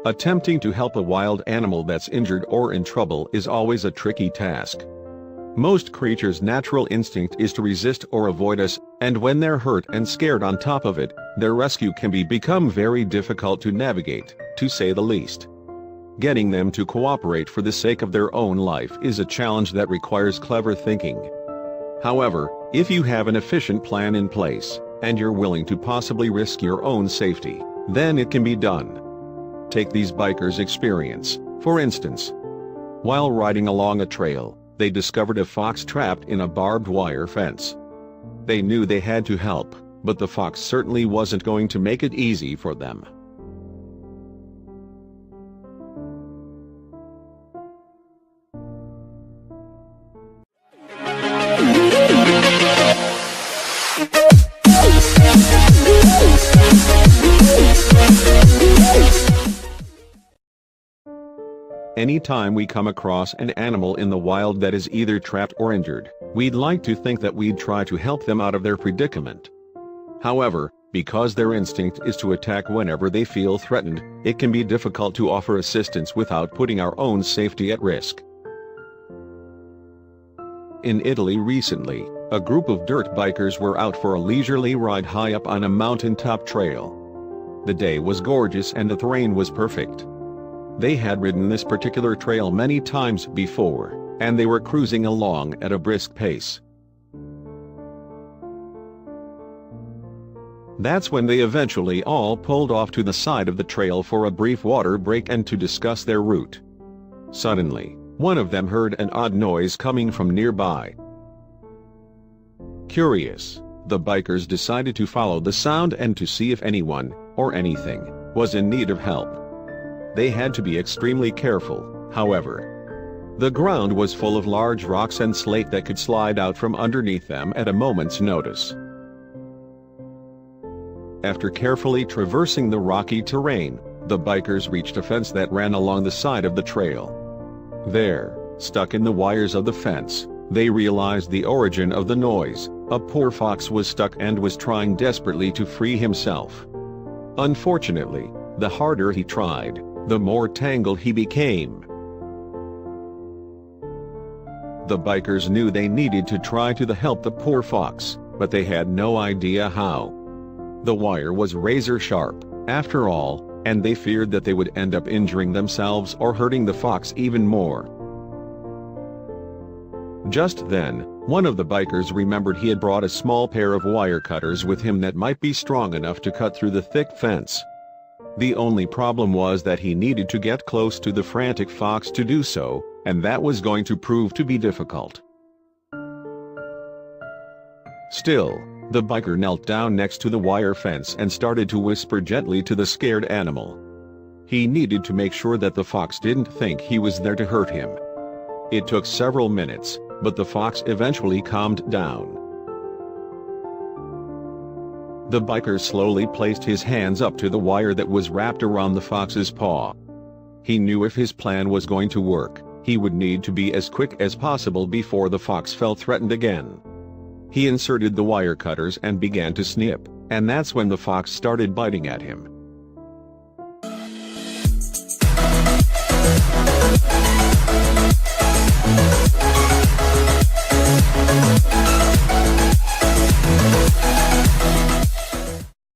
Attempting to help a wild animal that's injured or in trouble is always a tricky task. Most creatures' natural instinct is to resist or avoid us, and when they're hurt and scared on top of it, their rescue can become very difficult to navigate, to say the least. Getting them to cooperate for the sake of their own life is a challenge that requires clever thinking. However, if you have an efficient plan in place, and you're willing to possibly risk your own safety, then it can be done. Take these bikers' experience, for instance. While riding along a trail, they discovered a fox trapped in a barbed wire fence. They knew they had to help, but the fox certainly wasn't going to make it easy for them. Anytime we come across an animal in the wild that is either trapped or injured, we'd like to think that we'd try to help them out of their predicament. However, because their instinct is to attack whenever they feel threatened, it can be difficult to offer assistance without putting our own safety at risk. In Italy recently, a group of dirt bikers were out for a leisurely ride high up on a mountaintop trail. The day was gorgeous and the terrain was perfect. They had ridden this particular trail many times before, and they were cruising along at a brisk pace. That's when they eventually all pulled off to the side of the trail for a brief water break and to discuss their route. Suddenly, one of them heard an odd noise coming from nearby. Curious, the bikers decided to follow the sound and to see if anyone, or anything, was in need of help. They had to be extremely careful, however. The ground was full of large rocks and slate that could slide out from underneath them at a moment's notice. After carefully traversing the rocky terrain, the bikers reached a fence that ran along the side of the trail. There, stuck in the wires of the fence, they realized the origin of the noise. A poor fox was stuck and was trying desperately to free himself. Unfortunately, the harder he tried, the more tangled he became. The bikers knew they needed to try to help the poor fox, but they had no idea how. The wire was razor sharp, after all, and they feared that they would end up injuring themselves or hurting the fox even more. Just then, one of the bikers remembered he had brought a small pair of wire cutters with him that might be strong enough to cut through the thick fence. The only problem was that he needed to get close to the frantic fox to do so, and that was going to prove to be difficult. Still, the biker knelt down next to the wire fence and started to whisper gently to the scared animal. He needed to make sure that the fox didn't think he was there to hurt him. It took several minutes, but the fox eventually calmed down. The biker slowly placed his hands up to the wire that was wrapped around the fox's paw. He knew if his plan was going to work, he would need to be as quick as possible before the fox felt threatened again. He inserted the wire cutters and began to snip, and that's when the fox started biting at him.